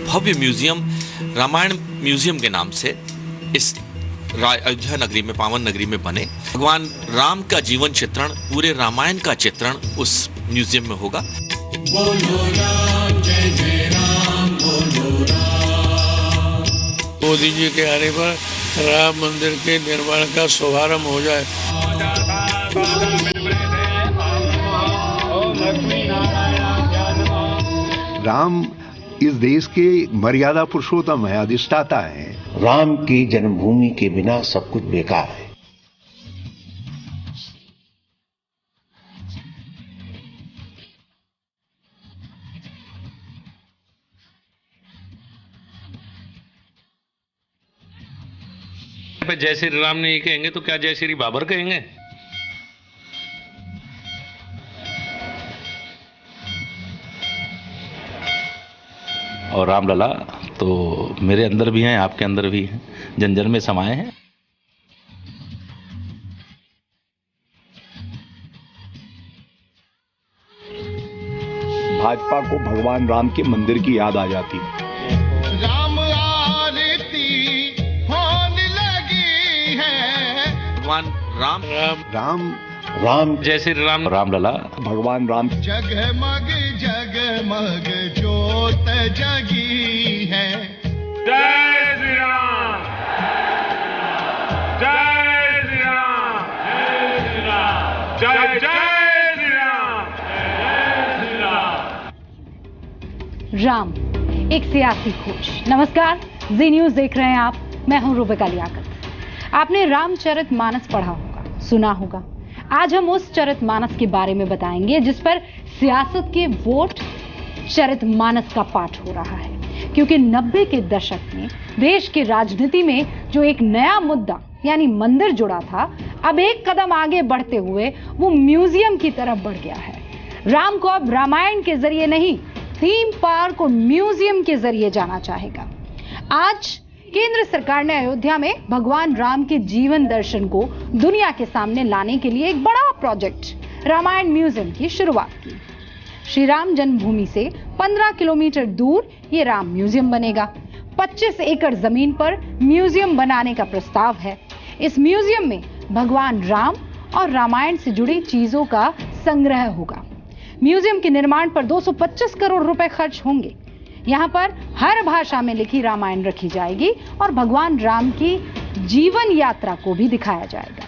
भव्य museum Ramayan museum के नाम से इस अयोध्या नगरी में, पावन नगरी में बने। भगवान राम का जीवन चित्रण, पूरे रामायण का चित्रण उस म्यूजियम में होगा। बोलो राम जय जय राम, बोलो राम। मोदी जी के आने पर राम मंदिर के निर्माण का शुभारंभ हो जाए। राम इस देश के मर्यादा पुरुषोत्तम है, अधिष्ठाता है। राम की जन्मभूमि के बिना सब कुछ बेकार है। जय श्री राम नहीं कहेंगे तो क्या जय श्री बाबर कहेंगे? और रामलला तो मेरे अंदर भी हैं, आपके अंदर भी हैं, जन जन में समाये हैं। भाजपा को भगवान राम के मंदिर की याद आ जाती है। राम आरती होने लगी है। भगवान राम राम राम जय श्री राम। रामलला भगवान राम जगमग जगमग जोत जगी है। जय श्री राम, जय श्री राम, जय श्री राम, जय जय श्री राम, जय श्री राम। राम एक सियासी खोज। नमस्कार, जी न्यूज देख रहे हैं आप, मैं हूं रुबिका लियाकत। आपने रामचरितमानस पढ़ा होगा, सुना होगा। आज हम उस चरितमानस के बारे में बताएंगे जिस पर सियासत के वोट चरितमानस का पाठ हो रहा है, क्योंकि 90 के दशक में देश की राजनीति में जो एक नया मुद्दा यानी मंदिर जुड़ा था, अब एक कदम आगे बढ़ते हुए वो म्यूजियम की तरफ बढ़ गया है। राम को अब रामायण के जरिए नहीं, थीम पार्क और म्यूजियम के जरिए जाना चाहेगा। आज केंद्र सरकार ने अयोध्या में भगवान राम के जीवन दर्शन को दुनिया के सामने लाने के लिए एक बड़ा प्रोजेक्ट रामायण म्यूजियम की शुरुआत की। श्री राम जन्मभूमि से 15 किलोमीटर दूर ये राम म्यूजियम बनेगा। 25 एकड़ जमीन पर म्यूजियम बनाने का प्रस्ताव है। इस म्यूजियम में भगवान राम और रामायण से जुड़ी चीजों का संग्रह होगा। म्यूजियम के निर्माण पर 225 करोड़ रुपए खर्च होंगे। यहाँ पर हर भाषा में लिखी रामायण रखी जाएगी और भगवान राम की जीवन यात्रा को भी दिखाया जाएगा।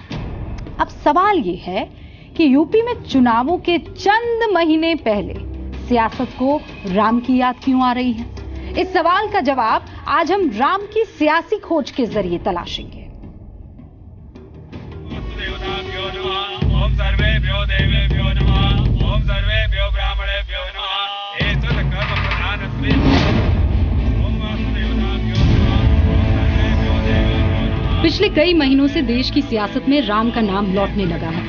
अब सवाल ये है कि यूपी में चुनावों के चंद महीने पहले सियासत को राम की याद क्यों आ रही है? इस सवाल का जवाब आज हम राम की सियासी खोज के जरिए तलाशेंगे। पिछले कई महीनों से देश की सियासत में राम का नाम लौटने लगा है।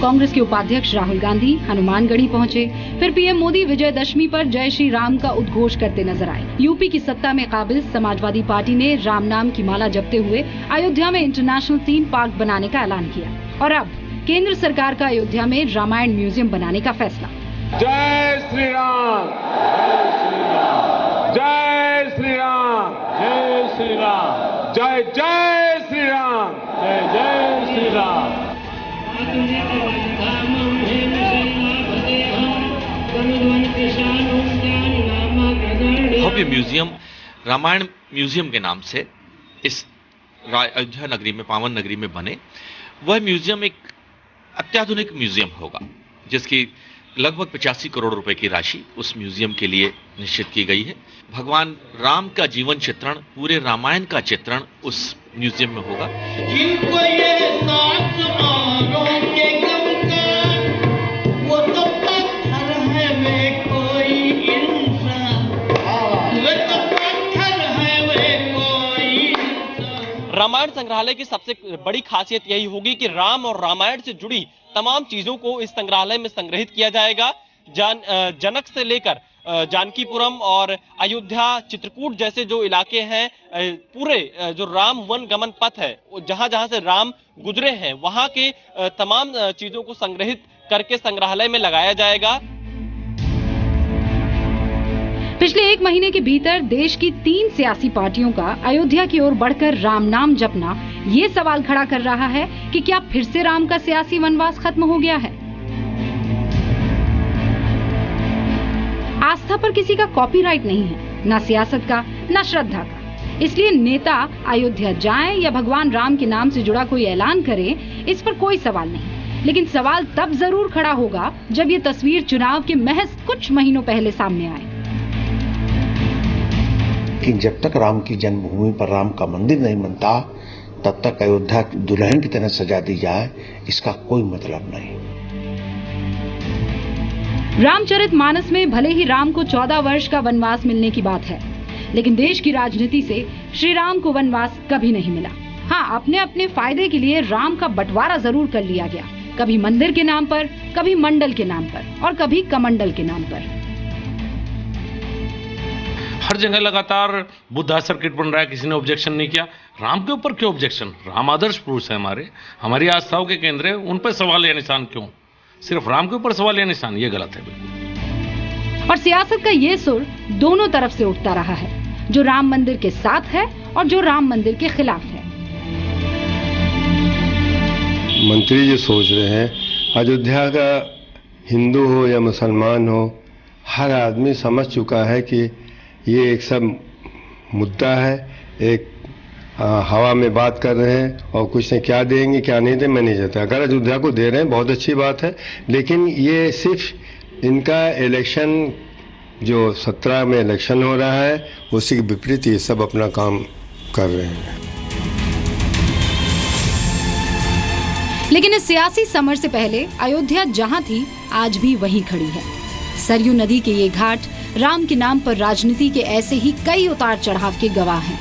कांग्रेस के उपाध्यक्ष राहुल गांधी हनुमानगढ़ी पहुंचे, फिर पीएम मोदी विजयदशमी पर जय श्री राम का उद्घोष करते नजर आए। यूपी की सत्ता में काबिज समाजवादी पार्टी ने राम नाम की माला जपते हुए अयोध्या में इंटरनेशनल थीम पार्क बनाने का ऐलान किया और अब केंद्र सरकार का अयोध्या में रामायण म्यूजियम बनाने का फैसला। जय श्री राम, जय श्री राम, जय श्री राम, जय जय श्री राम, जय जय श्री राम। भव्य म्यूजियम रामायण म्यूजियम के नाम से इस अयोध्या नगरी में, पावन नगरी में बने। वह म्यूजियम एक अत्याधुनिक म्यूजियम होगा जिसकी लगभग 85 करोड़ रुपए की राशि उस म्यूजियम के लिए निश्चित की गई है। भगवान राम का जीवन चित्रण, पूरे रामायण का चित्रण उस म्यूजियम में होगा। रामायण संग्रहालय की सबसे बड़ी खासियत यही होगी कि राम और रामायण से जुड़ी तमाम चीजों को इस संग्रहालय में संग्रहित किया जाएगा। जनक से लेकर जानकीपुरम और अयोध्या, चित्रकूट जैसे जो इलाके हैं, पूरे जो राम वन गमन पथ है, जहां जहां से राम गुजरे हैं, वहां के तमाम चीजों को संग्रहित करके संग्रहालय में लगाया जाएगा। पिछले 1 महीने के भीतर देश की 3 सियासी पार्टियों का अयोध्या की ओर बढ़कर राम नाम जपना ये सवाल खड़ा कर रहा है कि क्या फिर से राम का सियासी वनवास खत्म हो गया है। आस्था पर किसी का कॉपीराइट नहीं है, ना सियासत का, ना श्रद्धा का। इसलिए नेता अयोध्या जाएं या भगवान राम के नाम से जुड़ा कोई ऐलान करें, इस पर कोई सवाल नहीं। लेकिन सवाल तब जरूर खड़ा होगा जब ये तस्वीर चुनाव के महज कुछ महीनों पहले सामने आए। लेकिन जब तक राम की जन्मभूमि पर राम का मंदिर नहीं बनता, तब तक अयोध्या दुल्हन की तरह सजा दी जाए, इसका कोई मतलब नहीं। रामचरितमानस में भले ही राम को 14 वर्ष का वनवास मिलने की बात है, लेकिन देश की राजनीति से श्री राम को वनवास कभी नहीं मिला। हाँ, अपने अपने फायदे के लिए राम का बंटवारा जरूर कर लिया गया, कभी मंदिर के नाम पर, कभी मंडल के नाम पर और कभी कमंडल के नाम पर। हर जगह लगातार बुद्धा सर्किट बन रहा है, किसी ने ऑब्जेक्शन नहीं किया। राम के ऊपर क्यों ऑब्जेक्शन? राम आदर्श पुरुष है, हमारी आस्थाओं के केंद्र है, उन पर सवाल या निशान क्यों? सिर्फ राम के ऊपर सवाल या निशान, ये गलत है बिल्कुल। और सियासत का ये सुर दोनों तरफ से उठता रहा है, जो राम मंदिर के साथ है और जो राम मंदिर के खिलाफ है। मंत्री जो सोच रहे हैं, अयोध्या का हिंदू हो या मुसलमान हो, हर आदमी समझ चुका है कि ये एक सब मुद्दा है, एक हवा में बात कर रहे हैं और कुछ ने क्या देंगे क्या नहीं देंगे मैं नहीं जानता। अगर अयोध्या को दे रहे हैं बहुत अच्छी बात है, लेकिन ये सिर्फ इनका इलेक्शन जो 17 में इलेक्शन हो रहा है उसी के विपरीत ये सब अपना काम कर रहे हैं। लेकिन इस सियासी समर से पहले अयोध्या जहां थी आज भी वहीं खड़ी है। सरयू नदी के ये घाट राम के नाम पर राजनीति के ऐसे ही कई उतार चढ़ाव के गवाह हैं।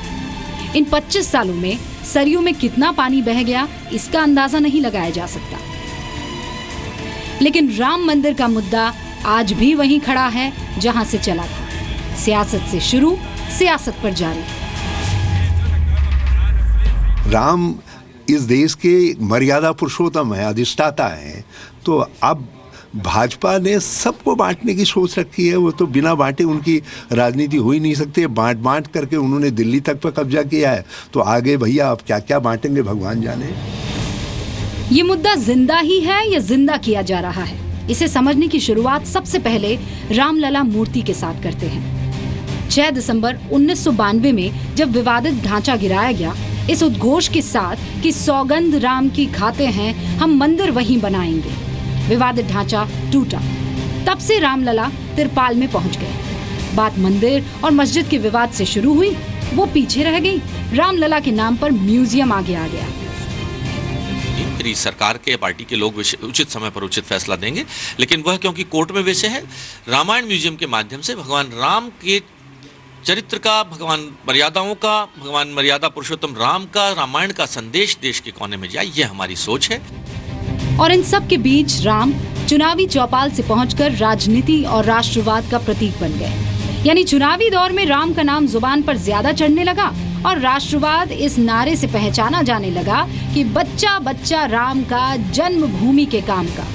इन 25 सालों में सरयू में कितना पानी बह गया इसका अंदाजा नहीं लगाया जा सकता, लेकिन राम मंदिर का मुद्दा आज भी वहीं खड़ा है जहां से चला था। सियासत से शुरू, सियासत पर जारी। राम इस देश के मर्यादा पुरुषोत्तम है, अधिष्ठाता है। तो अब भाजपा ने सबको बांटने की सोच रखी है। वो तो बिना बांटे उनकी राजनीति हो ही नहीं सकती। बांट करके उन्होंने दिल्ली तक पर कब्जा किया है, तो आगे भैया अब क्या क्या बांटेंगे भगवान जाने। ये मुद्दा जिंदा ही है या जिंदा किया जा रहा है, इसे समझने की शुरुआत सबसे पहले रामलला मूर्ति के साथ करते हैं। 6 दिसंबर 1992 में जब विवादित ढांचा गिराया गया, इस उद्घोष के साथ कि सौगंध राम की खाते हैं, हम मंदिर वहीं बनाएंगे, विवादित ढांचा टूटा। तब से रामलला तिरपाल में पहुंच गए। बात मंदिर और मस्जिद के विवाद से शुरू हुई, वो पीछे रह गई। रामलला के नाम पर म्यूजियम आगे आ गया। मेरी सरकार के पार्टी के लोग उचित समय पर उचित फैसला देंगे, लेकिन वह क्योंकि कोर्ट में विषय है, रामायण म्यूजियम के माध्यम से भगवान राम के चरित्र का, भगवान मर्यादाओं का, भगवान मर्यादा पुरुषोत्तम राम का, रामायण का संदेश देश के कोने में जाए, ये हमारी सोच है। और इन सब के बीच राम चुनावी चौपाल से पहुंचकर राजनीति और राष्ट्रवाद का प्रतीक बन गए। यानी चुनावी दौर में राम का नाम जुबान पर ज्यादा चढ़ने लगा और राष्ट्रवाद इस नारे से पहचाना जाने लगा कि बच्चा बच्चा राम का, जन्मभूमि के काम का।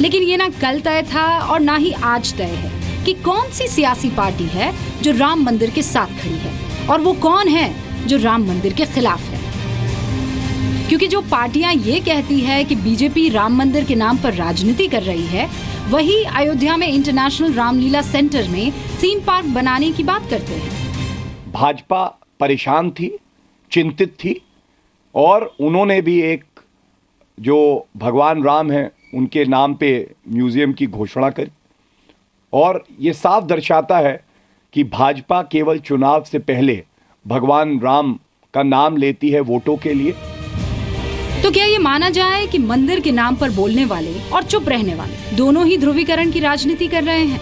लेकिन ये ना कल तय था और ना ही आज तय है कि कौन सी सियासी पार्टी है जो राम मंदिर के साथ खड़ी है और वो कौन है जो राम मंदिर के खिलाफ है। क्योंकि जो पार्टियां ये कहती है कि बीजेपी राम मंदिर के नाम पर राजनीति कर रही है, वही अयोध्या में इंटरनेशनल रामलीला सेंटर में थीम पार्क बनाने की बात करते हैं। भाजपा परेशान थी, चिंतित थी और उन्होंने भी एक जो भगवान राम हैं उनके नाम पे म्यूजियम की घोषणा करी। और ये साफ दर्शाता है कि भाजपा केवल चुनाव से पहले भगवान राम का नाम लेती है वोटों के लिए। तो क्या ये माना जाए कि मंदिर के नाम पर बोलने वाले और चुप रहने वाले दोनों ही ध्रुवीकरण की राजनीति कर रहे हैं,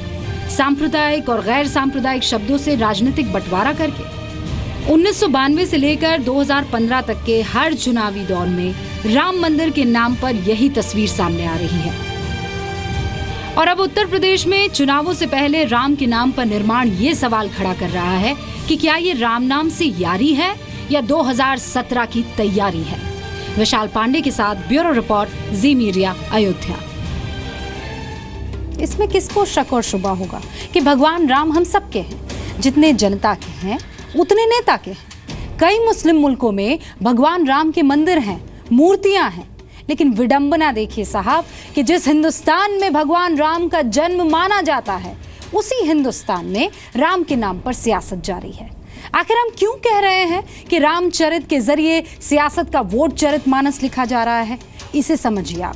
सांप्रदायिक और गैर सांप्रदायिक शब्दों से राजनीतिक बंटवारा करके। 1992 से लेकर 2015 तक के हर चुनावी दौर में राम मंदिर के नाम पर यही तस्वीर सामने आ रही है। और अब उत्तर प्रदेश में चुनावों से पहले राम के नाम पर निर्माण ये सवाल खड़ा कर रहा है कि क्या ये राम नाम से यारी है या 2017 की तैयारी है। विशाल पांडे के साथ ब्यूरो रिपोर्ट, जी मीडिया, अयोध्या। इसमें किसको शक और शुबा होगा कि भगवान राम हम सबके हैं। जितने जनता के हैं उतने नेता के हैं। कई मुस्लिम मुल्कों में भगवान राम के मंदिर हैं, मूर्तियां हैं, लेकिन विडंबना देखिए साहब कि जिस हिंदुस्तान में भगवान राम का जन्म माना जाता है उसी हिंदुस्तान में राम के नाम पर सियासत जारी है। आखिर हम क्यों कह रहे हैं कि रामचरित के जरिए सियासत का वोट चरित मानस लिखा जा रहा है? इसे समझिए आप।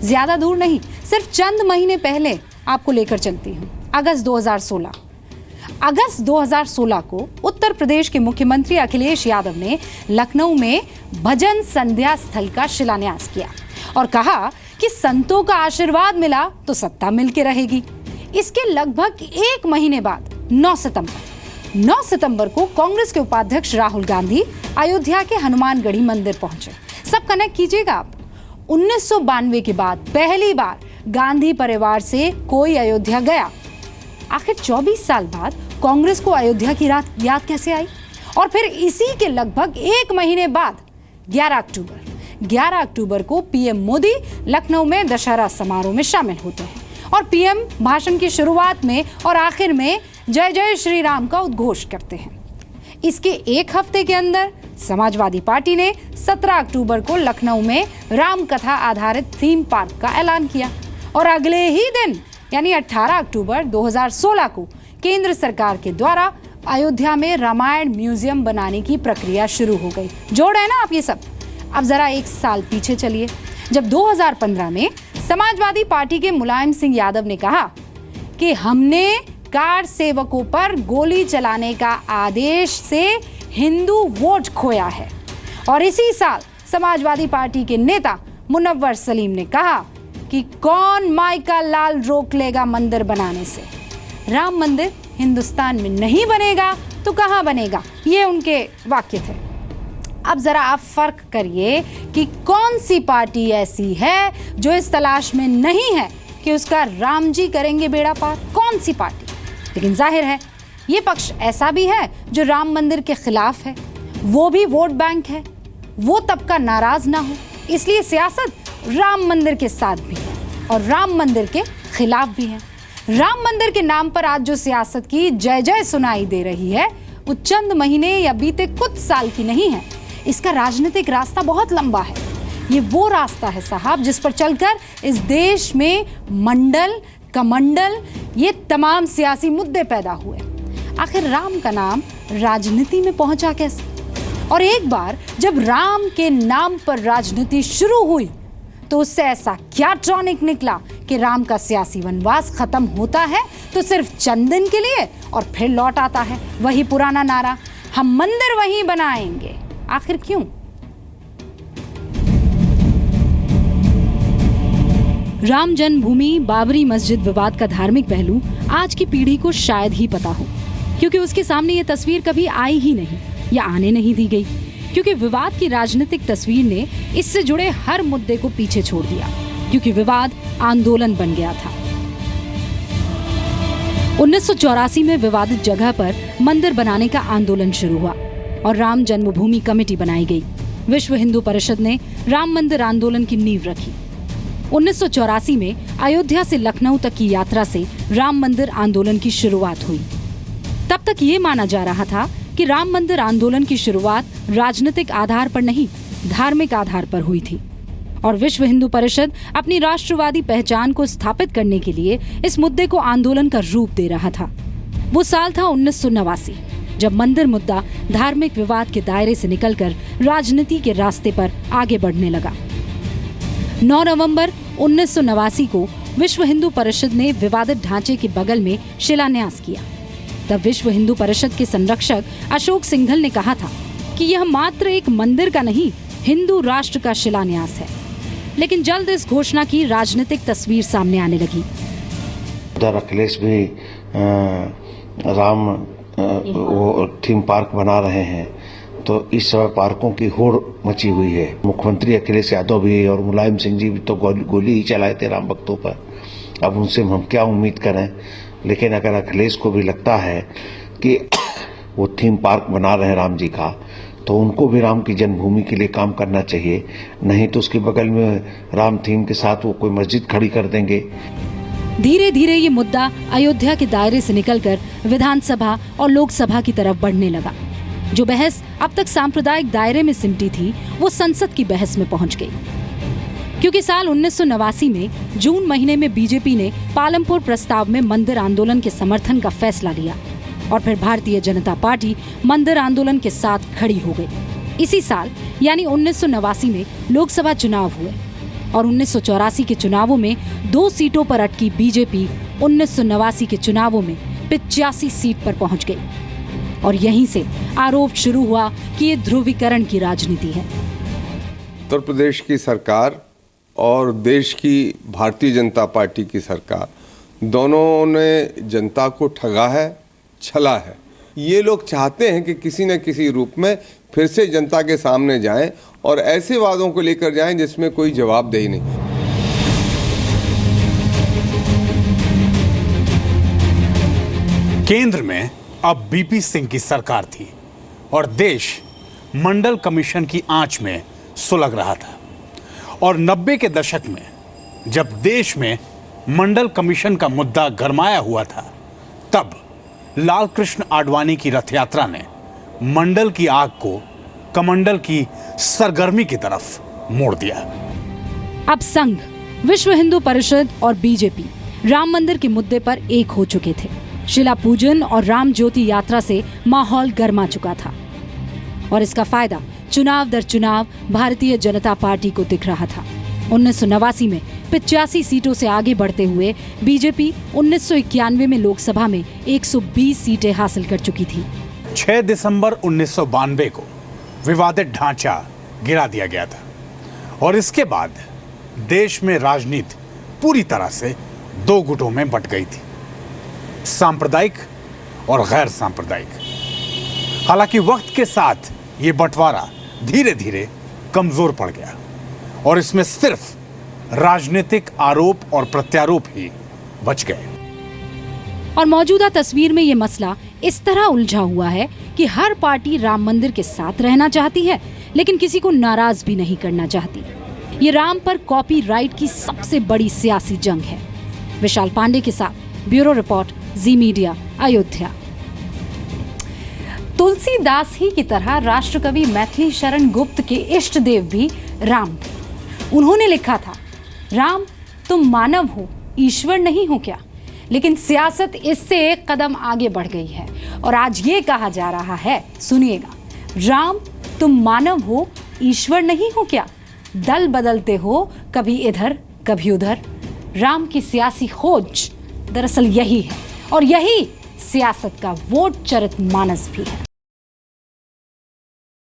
ज्यादा दूर नहीं, सिर्फ चंद महीने पहले आपको लेकर चलती हूं। अगस्त 2016 को उत्तर प्रदेश के मुख्यमंत्री अखिलेश यादव ने लखनऊ में भजन संध्या स्थल का शिलान्यास किया और कहा कि संतों का आशीर्वाद मिला तो सत्ता मिलके रहेगी। इसके लगभग एक महीने बाद 9 सितंबर को कांग्रेस के उपाध्यक्ष राहुल गांधी अयोध्या के हनुमानगढ़ी मंदिर पहुंचे। सब कनेक्ट कीजिएगा आप। 1992 के बाद पहली बार गांधी परिवार से कोई अयोध्या गया। आखिर 24 साल बाद कांग्रेस को अयोध्या की रात याद कैसे आई? और फिर इसी के लगभग एक महीने बाद 11 अक्टूबर को पीएम मोदी लखनऊ में दशहरा समारोह में शामिल होते हैं और पीएम भाषण की शुरुआत में और आखिर में जय जय श्री राम का उद्घोष करते हैं। इसके एक हफ्ते के अंदर समाजवादी पार्टी ने 17 अक्टूबर को लखनऊ में राम कथा आधारित थीम पार्क का ऐलान किया और अगले ही दिन यानी 18 अक्टूबर 2016 को केंद्र सरकार के द्वारा अयोध्या में रामायण म्यूजियम बनाने की प्रक्रिया शुरू हो गई। जोड़ है ना आप ये सब? अब जरा एक साल पीछे चलिए, जब 2015 में समाजवादी पार्टी के मुलायम सिंह यादव ने कहा कि हमने कार सेवकों पर गोली चलाने का आदेश से हिंदू वोट खोया है। और इसी साल समाजवादी पार्टी के नेता मुनव्वर सलीम ने कहा कि कौन माई का लाल रोक लेगा मंदिर बनाने से। राम मंदिर हिंदुस्तान में नहीं बनेगा तो कहां बनेगा, ये उनके वाक्य थे। अब जरा आप फर्क करिए कि कौन सी पार्टी ऐसी है जो इस तलाश में नहीं है कि उसका राम जी करेंगे बेड़ा पार। कौन सी पार्टी? लेकिन जाहिर है ये पक्ष ऐसा भी है जो राम मंदिर के खिलाफ है, वो भी वोट बैंक है, वो तबका नाराज ना हो, इसलिए सियासत राम मंदिर के साथ भी है और राम मंदिर के खिलाफ भी है। राम मंदिर के नाम पर आज जो सियासत की जय जय सुनाई दे रही है वो चंद महीने या बीते कुछ साल की नहीं है। इसका राजनीतिक रास्ता बहुत लंबा है। ये वो रास्ता है साहब जिस पर चलकर इस देश में मंडल कमंडल ये तमाम सियासी मुद्दे पैदा हुए। आखिर राम का नाम राजनीति में पहुंचा कैसे? और एक बार जब राम के नाम पर राजनीति शुरू हुई तो उससे ऐसा क्या टॉनिक निकला कि राम का सियासी वनवास खत्म होता है तो सिर्फ चंद दिन के लिए और फिर लौट आता है वही पुराना नारा, हम मंदिर वहीं बनाएंगे। आखिर क्यों? राम जन्मभूमि बाबरी मस्जिद विवाद का धार्मिक पहलू आज की पीढ़ी को शायद ही पता हो, क्योंकि उसके सामने ये तस्वीर कभी आई ही नहीं या आने नहीं दी गई, क्योंकि विवाद की राजनीतिक तस्वीर ने इससे जुड़े हर मुद्दे को पीछे छोड़ दिया, क्योंकि विवाद आंदोलन बन गया था। 1984 में विवादित जगह पर मंदिर बनाने का आंदोलन शुरू हुआ और राम जन्मभूमि कमेटी बनाई गई। विश्व हिंदू परिषद ने राम मंदिर आंदोलन की नींव रखी। 1984 में अयोध्या से लखनऊ तक की यात्रा से राम मंदिर आंदोलन की शुरुआत हुई। तब तक ये माना जा रहा था कि राम मंदिर आंदोलन की शुरुआत राजनीतिक आधार पर नहीं, धार्मिक आधार पर हुई थी और विश्व हिंदू परिषद अपनी राष्ट्रवादी पहचान को स्थापित करने के लिए इस मुद्दे को आंदोलन का रूप दे रहा था। वो साल था 1989, जब मंदिर मुद्दा धार्मिक विवाद के दायरे से निकलकर राजनीति के रास्ते पर आगे बढ़ने लगा। 9 नवंबर 1989 को विश्व हिंदू परिषद ने विवादित ढांचे के बगल में शिलान्यास किया। तब विश्व हिंदू परिषद के संरक्षक अशोक सिंघल ने कहा था कि यह मात्र एक मंदिर का नहीं, हिंदू राष्ट्र का शिलान्यास है। लेकिन जल्द इस घोषणा की राजनीतिक तस्वीर सामने आने लगी। उधर अखिलेश भी राम वो थीम पार्क बना रहे हैं, तो इस समय पार्कों की होड़ मची हुई है। मुख्यमंत्री अखिलेश यादव भी और मुलायम सिंह जी भी तो गोली ही चलाए थे राम भक्तों पर। अब उनसे हम क्या उम्मीद करें? लेकिन अगर अखिलेश को भी लगता है कि वो थीम पार्क बना रहे हैं राम जी का, तो उनको भी राम की जन्मभूमि के लिए काम करना चाहिए, नहीं तो उसके बगल में राम थीम के साथ वो कोई मस्जिद खड़ी कर देंगे। धीरे धीरे ये मुद्दा अयोध्या के दायरे से निकलकर विधानसभा और लोकसभा की तरफ बढ़ने लगा। जो बहस अब तक सांप्रदायिक दायरे में सिमटी थी, वो संसद की बहस में पहुंच गई। क्योंकि साल 1989 में जून महीने में बीजेपी ने पालमपुर प्रस्ताव में मंदिर आंदोलन के समर्थन का फैसला लिया और फिर भारतीय जनता पार्टी मंदिर आंदोलन के साथ खड़ी हो गई। इसी साल यानी 1989 में लोकसभा चुनाव हुए और 1984 के चुनावों में 2 सीटों पर अटकी बीजेपी 1989 के चुनावों में 85 सीट पर पहुंच गई और यहीं से आरोप शुरू हुआ कि ये ध्रुवीकरण की राजनीति है। उत्तर प्रदेश की सरकार और देश की भारतीय जनता पार्टी की सरकार दोनों ने जनता को ठगा है, छला है। ये लोग चाहते हैं कि किसी न किसी रूप में फिर से जनता के सामने जाएं और ऐसे वादों को लेकर जाएं जिसमें कोई जवाबदेही नहीं। केंद्र में अब बीपी सिंह की सरकार थी और देश मंडल कमीशन की आंच में सुलग रहा था। और 90 के दशक में जब देश में मंडल कमीशन का मुद्दा गरमाया हुआ था, तब लाल कृष्ण आडवाणी की रथ यात्रा ने मंडल की आग को कमंडल की सरगर्मी की तरफ मोड़ दिया। अब संघ, विश्व हिंदू परिषद और बीजेपी राम मंदिर के मुद्दे पर एक हो चुके थे। शिला पूजन और राम ज्योति यात्रा से माहौल गर्मा चुका था और इसका फायदा चुनाव दर चुनाव भारतीय जनता पार्टी को दिख रहा था। 1989 में 85 सीटों से आगे बढ़ते हुए बीजेपी 1991 में लोकसभा में 120 सीटें हासिल कर चुकी थी। 6 दिसंबर 1992 को विवादित ढांचा गिरा दिया गया था और इसके बाद देश में राजनीति पूरी तरह से 2 गुटों में बंट गई थी, सांप्रदायिक और गैर सांप्रदायिक। हालांकि वक्त के साथ ये बंटवारा धीरे धीरे कमजोर पड़ गया और इसमें सिर्फ राजनीतिक आरोप और प्रत्यारोप ही बच गए। और मौजूदा तस्वीर में ये मसला इस तरह उलझा हुआ है कि हर पार्टी राम मंदिर के साथ रहना चाहती है, लेकिन किसी को नाराज भी नहीं करना चाहती। ये राम पर कॉपीराइट की सबसे बड़ी सियासी जंग है। विशाल पांडे के साथ ब्यूरो रिपोर्ट, जी मीडिया, अयोध्या। तुलसीदास ही की तरह राष्ट्रकवि मैथिली शरण गुप्त के इष्ट देव भी राम थे। उन्होंने लिखा था, राम तुम मानव हो, ईश्वर नहीं हो क्या? लेकिन सियासत इससे एक कदम आगे बढ़ गई है और आज ये कहा जा रहा है, सुनिएगा, राम तुम मानव हो, ईश्वर नहीं हो क्या? दल बदलते हो, कभी इधर कभी उधर। राम की सियासी खोज दरअसल यही है और यही सियासत का वोट चरित मानस भी है।